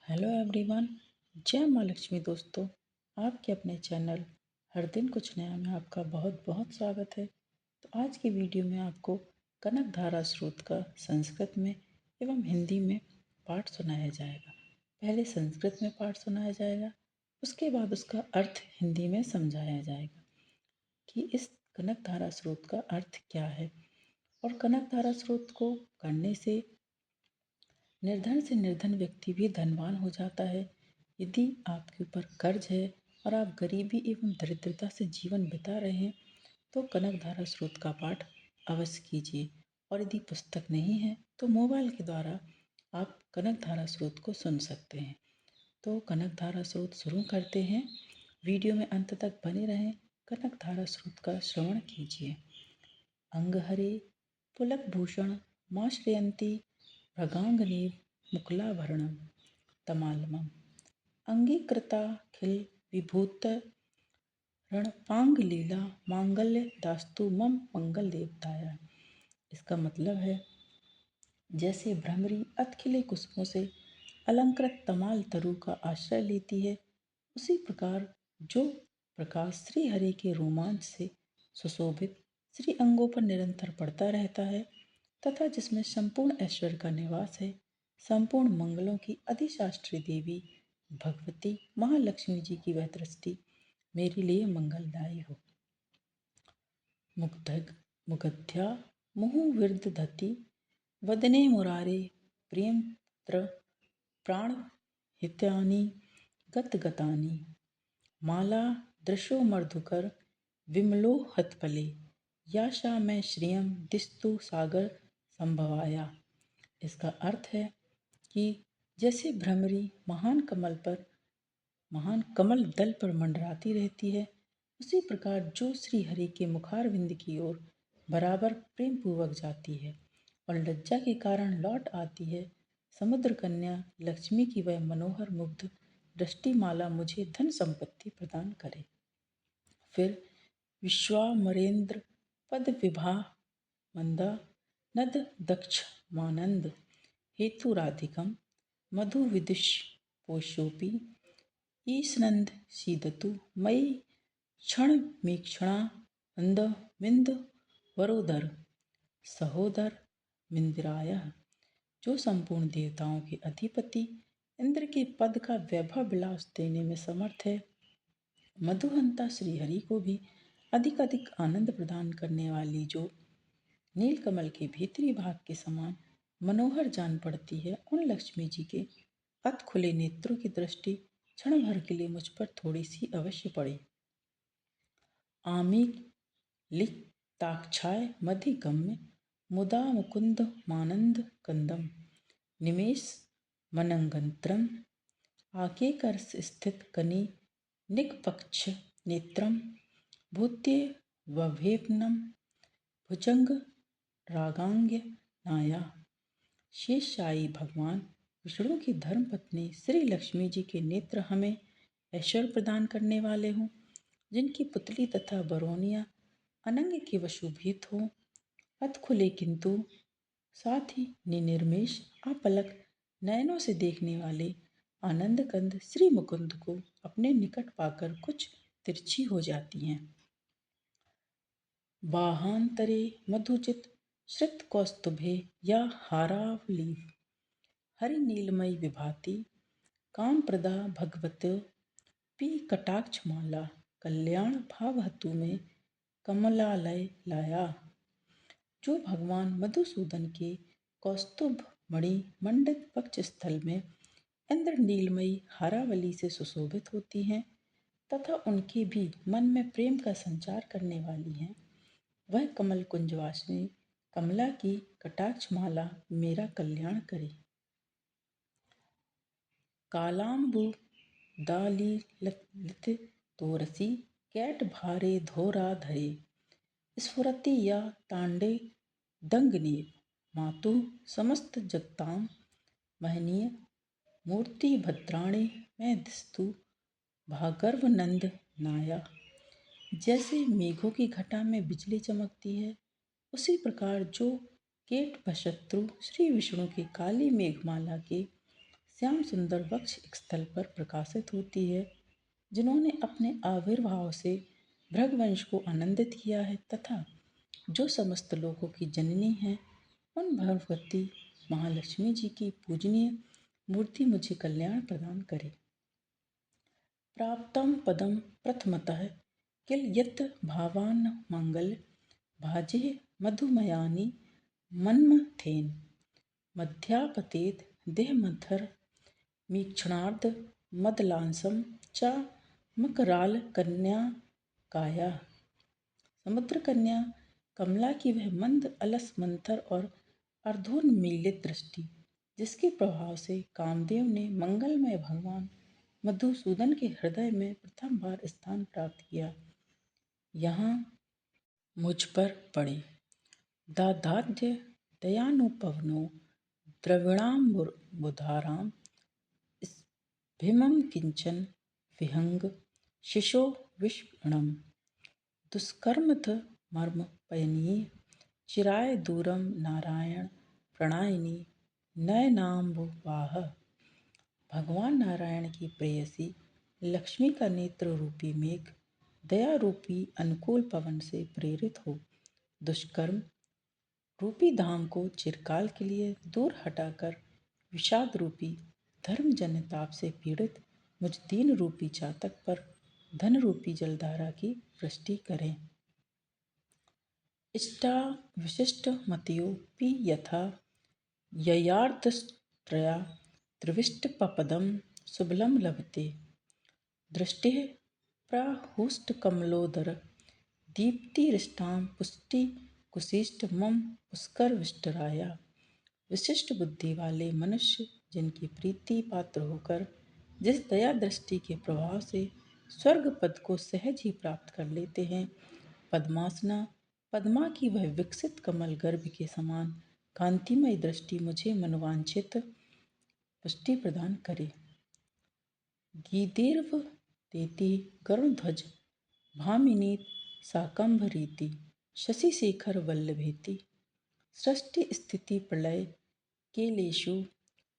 Hello everyone. जय माँ लक्ष्मी। दोस्तों, आपके अपने चैनल हर दिन कुछ नया में आपका बहुत बहुत स्वागत है। तो आज की वीडियो में आपको कनक धारा स्रोत का संस्कृत में एवं हिंदी में पाठ सुनाया जाएगा। पहले संस्कृत में पाठ सुनाया जाएगा, उसके बाद उसका अर्थ हिंदी में समझाया जाएगा कि इस कनक धारा स्रोत का अर्थ क्या है। और कनक धारा स्रोत को करने से निर्धन से निर्धन व्यक्ति भी धनवान हो जाता है। यदि आपके ऊपर कर्ज है और आप गरीबी एवं दरिद्रता से जीवन बिता रहे हैं तो कनक धारा स्रोत का पाठ अवश्य कीजिए। और यदि पुस्तक नहीं है तो मोबाइल के द्वारा आप कनक धारा स्रोत को सुन सकते हैं। तो कनक धारा स्रोत शुरू करते हैं। वीडियो में अंत तक बने रहें। कनक धारा स्रोत का श्रवण कीजिए। अंगहरे पुलकभूषण माश्रयन्ती भ्रगांगनीव मुकुलाभरणं तमालमम् अंगीकृताखिल विभूत रणपांगलीला मांगल्य दास्तु मम मंगल देवताया। इसका मतलब है, जैसे भ्रमरी अतखिले कुसुमों से अलंकृत तमाल तरु का आश्रय लेती है, उसी प्रकार जो प्रकाश श्री हरि के रोमांच से सुशोभित श्री अंगों पर निरंतर पड़ता रहता है तथा जिसमें संपूर्ण ऐश्वर्य का निवास है, संपूर्ण मंगलों की अधिशास्त्री देवी भगवती महालक्ष्मी जी की वह दृष्टि मेरे लिए मंगलदायी हो। मुग्ध्या मुहुर्विदधति वदने मुरारे प्रियंत्र प्राण हित्यानि गतगतानि माला दृशो मर्धुकर विमलो हतपले याशा में श्रियम दिस्तु सागर संभवाया। इसका अर्थ है कि जैसे भ्रमरी महान कमल दल पर मंडराती रहती है, उसी प्रकार जो श्री हरि के मुखारविंद की ओर बराबर प्रेम पूर्वक जाती है और लज्जा के कारण लौट आती है, समुद्र कन्या लक्ष्मी की वह मनोहर मुग्ध दृष्टिमाला मुझे धन संपत्ति प्रदान करे। फिर विश्वामरेंद्र पद विभा मंदा नद दक्ष मानंद हेतुराधिकम मधु विदुष पोषोपि ईशनंद सीदतु मयि क्षण मीक्षणा अंद विंद वरोदर सहोदर मिंदिराय। जो संपूर्ण देवताओं के अधिपति इंद्र के पद का वैभव विलास देने में समर्थ है, मधुहंता श्रीहरि को भी अधिक अधिक आनंद प्रदान करने वाली, जो नीलकमल के भीतरी भाग के समान मनोहर जान पड़ती है, उन लक्ष्मी जी के अत खुले नेत्रों की दृष्टि क्षण भर के लिए मुझ पर थोड़ी सी अवश्य पड़ी। आमी लिक्ताक्षाय मधिगम्य मुदा मुकुंद मानंद कंदम निमेष मनंगंत्रम आकेकर स्थित कनि निकपक्ष नेत्रम भूत्य वभेपनम भुजंग रागांग्य नाया। शेषशायी भगवान विष्णु की धर्मपत्नी श्री लक्ष्मी जी के नेत्र हमें ऐश्वर्य प्रदान करने वाले हों, जिनकी पुतली तथा बरौनिया अनंग के वशुभूत हों, अत खुले किंतु साथ ही निनिर्मेष अपलक नयनों से देखने वाले आनंद कंद श्री मुकुंद को अपने निकट पाकर कुछ तिरछी हो जाती हैं। बाहांतरे मधुचित श्रित कौस्तुभे या हारावलीव हरि नीलमयी विभाति काम प्रदा भगवत्यो पी कटाक्ष माला कल्याण भावहतु में कमलालय लाया। जो भगवान मधुसूदन के कौस्तुभ मणि मंडित पक्ष स्थल में इंद्र नीलमयी हारावली से सुशोभित होती हैं तथा उनके भी मन में प्रेम का संचार करने वाली हैं, वह कमल कुंजवासिनी कमला की कटाक्ष माला मेरा कल्याण करे। कालाम्बु दालिलित तोरसी कैट भारे धोरा धरे स्फुरति या तांडे दंगनीव मातु समस्त जगताम महनीय मूर्ति भद्राणी में दिस्तु भागर्वनंद नाया। जैसे मेघों की घटा में बिजली चमकती है, उसी प्रकार जो केट भशत्रु श्री विष्णु की काली मेघमाला के श्याम सुंदर वक्ष स्थल पर प्रकाशित होती है, जिन्होंने अपने आविर्भाव से भृगवंश को आनंदित किया है तथा जो समस्त लोगों की जननी है, उन भगवती महालक्ष्मी जी की पूजनीय मूर्ति मुझे कल्याण प्रदान करे। प्राप्तं पदं प्रथमतः किल यत् भावान् मंगल भाजे मधुमयानि मन्मथेन मध्यापतेत देहमधर मीक्षणार्ध मदलांसम च मकराल कन्या काया। समुद्र कन्या कमला की वह मंद अलस मंथर और अर्धोन्मीलित दृष्टि, जिसके प्रभाव से कामदेव ने मंगलमय भगवान मधुसूदन के हृदय में प्रथम बार स्थान प्राप्त किया, यहाँ मुझ पर पड़े। दादाद्य दयानुपवनो द्रविणाम्बुधारां भीमं किंचन विहंग शिशो विष्णुम् दुष्कर्मथ मर्म पयनीय चिराय दूरम नारायण प्रणायिनी नयनाम्बुवाह। भगवान नारायण की प्रेयसी लक्ष्मी का नेत्र रूपी मेघ दया रूपी अनुकूल पवन से प्रेरित हो दुष्कर्म रूपी धाम को चिरकाल के लिए दूर हटाकर विषाद रूपी धर्मजन्य ताप से पीड़ित मुझ दीन रूपी चातक पर धन रूपी जलधारा की वृष्टि करें। इष्टा विशिष्ट मतियोपि यथा ययार्धत्रया त्रिविष्टपदं सुबलं लभते दृष्टिः प्राहुष्टकमलोदर दीप्तिरिष्टां पुष्टिकुशिष्ट मम पुष्कर विष्टराया। विशिष्ट बुद्धि वाले मनुष्य जिनकी प्रीति पात्र होकर जिस दया दृष्टि के प्रभाव से स्वर्ग पद को सहज ही प्राप्त कर लेते हैं, पद्मासना पद्मा की वह विकसित कमल गर्भ के समान कांतिमय दृष्टि मुझे मनोवांछित पुष्टि प्रदान करे। गीदेर्व देती गरुणध्वज भामिनी साकंभरीति शशिशेखर वल्लभेति सृष्टि स्थिति प्रलय केलेषु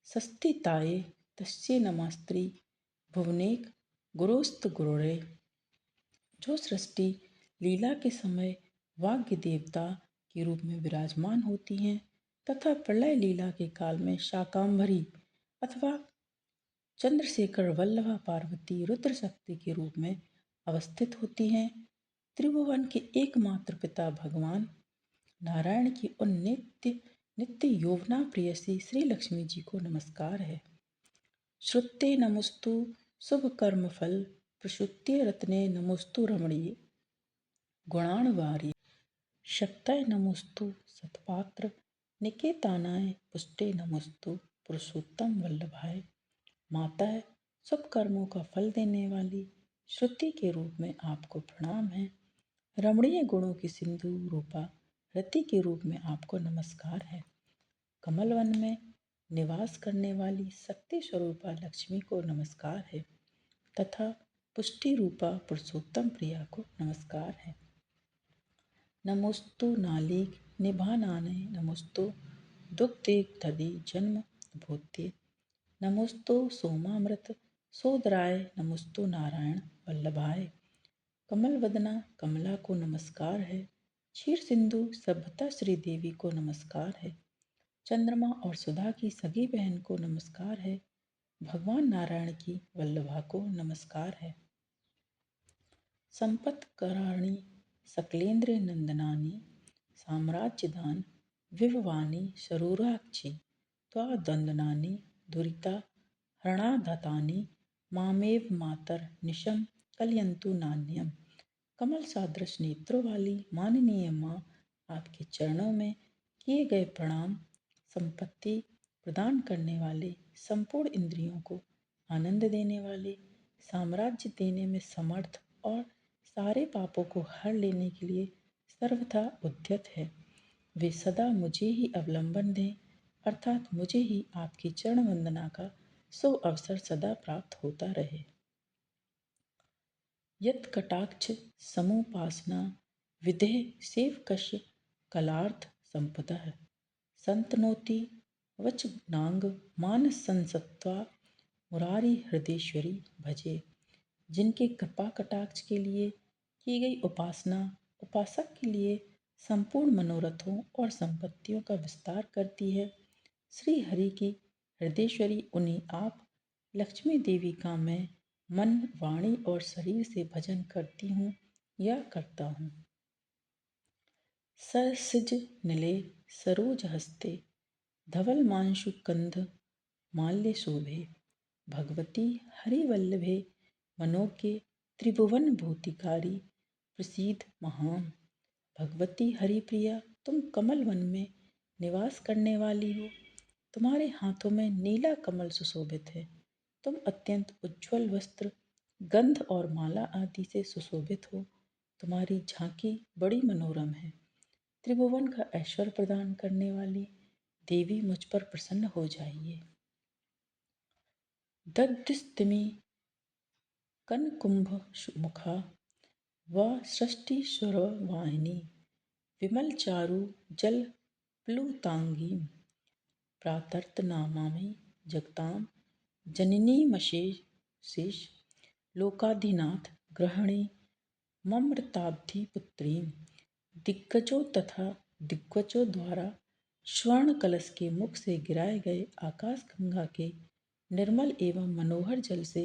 सस्तिताये तस्यै नमस्त्री भुवनेक गुरोस्त गुरुरे। जो सृष्टि लीला के समय वाग्य देवता के रूप में विराजमान होती हैं तथा प्रलय लीला के काल में शाकांभरी अथवा चंद्रशेखर वल्लभा पार्वती रुद्र शक्ति के रूप में अवस्थित होती हैं, त्रिभुवन के एकमात्र पिता भगवान नारायण की उन नित्य नित्य यौवना प्रियसी श्री लक्ष्मी जी को नमस्कार है। श्रुते नमस्तु शुभ कर्म फल प्रसूत्य रत्ने नमोस्तु रमणीय गुणाणवारी शक्तय नमोस्तु सतपात्र निकेतानाय पुष्टे नमोस्तु पुरुषोत्तम वल्लभाय। माता है सब कर्मों का फल देने वाली श्रुति के रूप में आपको प्रणाम है। रमणीय गुणों की सिंधु रूपा रति के रूप में आपको नमस्कार है। कमलवन में निवास करने वाली शक्ति स्वरूपा लक्ष्मी को नमस्कार है तथा पुष्टि रूपा पुरुषोत्तम प्रिया को नमस्कार है। नमोस्तु नालीक निभानाने नमोस्तु दुग्धेक दधि जन्म भूत्ये नमोस्तु सोमामृत सोदराय नमोस्तु नारायण वल्लभाय। कमल वदना कमला को नमस्कार है। क्षीर सिंधु सभ्यता श्री देवी को नमस्कार है। चंद्रमा और सुधा की सगी बहन को नमस्कार है। भगवान नारायण की वल्लभा को नमस्कार है। संपत्कराणी सकलेन्द्र नंदनानी साम्राज्यदान विभवानी शरूराक्षी त्वादंदनानी दुरिता हरणाधतानी मामेव मातर निशम कलयंतु नान्यम। कमल सादृश नेत्रों वाली माननीय माँ, आपके चरणों में किए गए प्रणाम संपत्ति प्रदान करने वाले, संपूर्ण इंद्रियों को आनंद देने वाले, साम्राज्य देने में समर्थ और सारे पापों को हर लेने के लिए सर्वथा उद्यत है। वे सदा मुझे ही अवलंबन दें, अर्थात मुझे ही आपकी चरण वंदना का सो अवसर सदा प्राप्त होता रहे। यत् कटाक्ष समुपासना विदेह सेवकस्य कलार्थ संपदः संतनोति वचनांग मानस संसत्वा मुरारी हृदयेश्वरी भजे। जिनके कृपा कटाक्ष के लिए की गई उपासना उपासक के लिए संपूर्ण मनोरथों और संपत्तियों का विस्तार करती है, श्री हरि की हृदयेश्वरी उन्हें आप लक्ष्मी देवी का मैं मन वाणी और शरीर से भजन करती हूँ या करता हूँ। सरसिज निले सरोज हस्ते धवल मांशु कंध माल्य शोभे। भगवती हरिवल्लभे मनोके त्रिभुवन भूतिकारी प्रसीद महान। भगवती हरिप्रिया, तुम कमल वन में निवास करने वाली हो। तुम्हारे हाथों में नीला कमल सुशोभित है। तुम अत्यंत उज्ज्वल वस्त्र, गंध और माला आदि से सुशोभित हो। तुम्हारी झांकी बड़ी मनोरम है। त्रिभुवन का ऐश्वर्य प्रदान करने वाली देवी, मुझ पर प्रसन्न हो जाइए। दद्दिस्तिमि कनकुंभ मुखा व सृष्टि स्वर वाहिनी विमल चारु जल प्लुतांगी प्रातर्तनामामि जगताम जननीमशेष लोकाधिनाथ ग्रहणे ममृताब्धि पुत्रीं। दिग्गजों तथा दिग्गजों द्वारा स्वर्ण कलश के मुख से गिराए गए आकाश गंगा के निर्मल एवं मनोहर जल से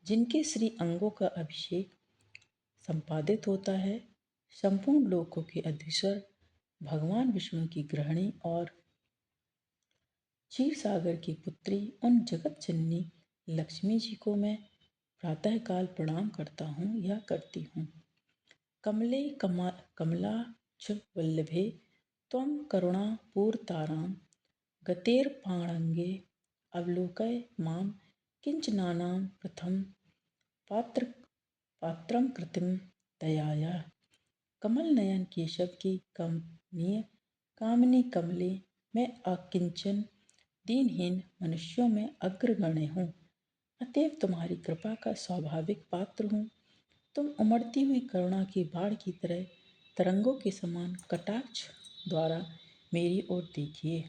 जिनके श्री अंगों का अभिषेक संपादित होता है, संपूर्ण लोकों के अधीश्वर भगवान विष्णु की गृहिणी और क्षीर सागर की पुत्री उन जगत जननी लक्ष्मी जी को मैं प्रातःकाल प्रणाम करता हूँ या करती हूँ। कमले कमलाक्ष वल्लभे त्वं करुणा पूर्तारां गतेर्पाणंगे अवलोकय मां किंचनानां प्रथम पात्रं कृतिं दयाया। कमल नयन केशव की कमनीय कामिनी कमले मैं अकिंचन दीनहीन मनुष्यों में अग्रगण्य हूँ, अतएव तुम्हारी कृपा का स्वाभाविक पात्र हूँ। तुम उमड़ती हुई करुणा की बाढ़ की तरह तरंगों के समान कटाक्ष द्वारा मेरी ओर देखिए।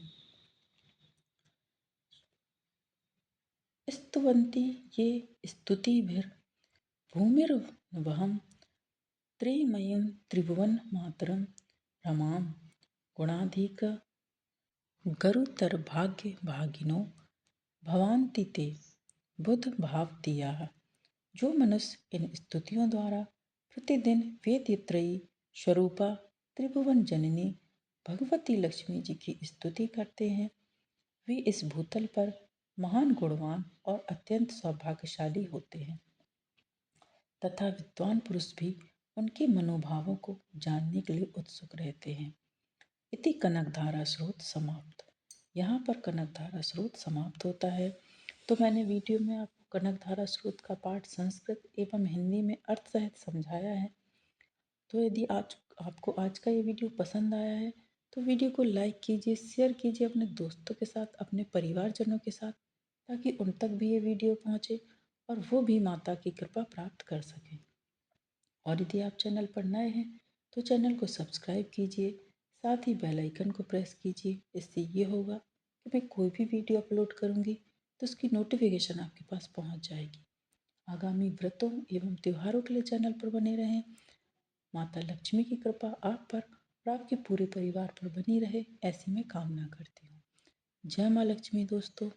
स्तुवन्ति ये स्तुतिभिर् भूमिर्वहं त्रिमयीं त्रिभुवन मातरं रमां। गुणाधिक गरुतरभाग्य भागिनो भवान्ति ते बुध भावतीयाः। जो मनुष्य इन स्तुतियों द्वारा प्रतिदिन वेदत्रयी स्वरूपा त्रिभुवन जननी भगवती लक्ष्मी जी की स्तुति करते हैं, वे इस भूतल पर महान गुणवान और अत्यंत सौभाग्यशाली होते हैं तथा विद्वान पुरुष भी उनके मनोभावों को जानने के लिए उत्सुक रहते हैं। इति कनकधारा स्रोत समाप्त। यहाँ पर कनकधारा स्रोत समाप्त होता है। तो मैंने वीडियो में आपको कनकधारा स्रोत का पाठ संस्कृत एवं हिंदी में अर्थ सहित समझाया है। तो यदि आज आपको आज का ये वीडियो पसंद आया है तो वीडियो को लाइक कीजिए, शेयर कीजिए अपने दोस्तों के साथ, अपने परिवारजनों के साथ, ताकि उन तक भी ये वीडियो पहुँचे और वो भी माता की कृपा प्राप्त कर सकें। और यदि आप चैनल पर नए हैं तो चैनल को सब्सक्राइब कीजिए, साथ ही बेल आइकन को प्रेस कीजिए। इससे ये होगा कि मैं कोई भी वीडियो अपलोड करूँगी तो उसकी नोटिफिकेशन आपके पास पहुँच जाएगी। आगामी व्रतों एवं त्योहारों के लिए चैनल पर बने रहें। माता लक्ष्मी की कृपा आप पर और आपके पूरे परिवार पर बनी रहे, ऐसी मैं कामना करती हूँ। जय माँ लक्ष्मी दोस्तों।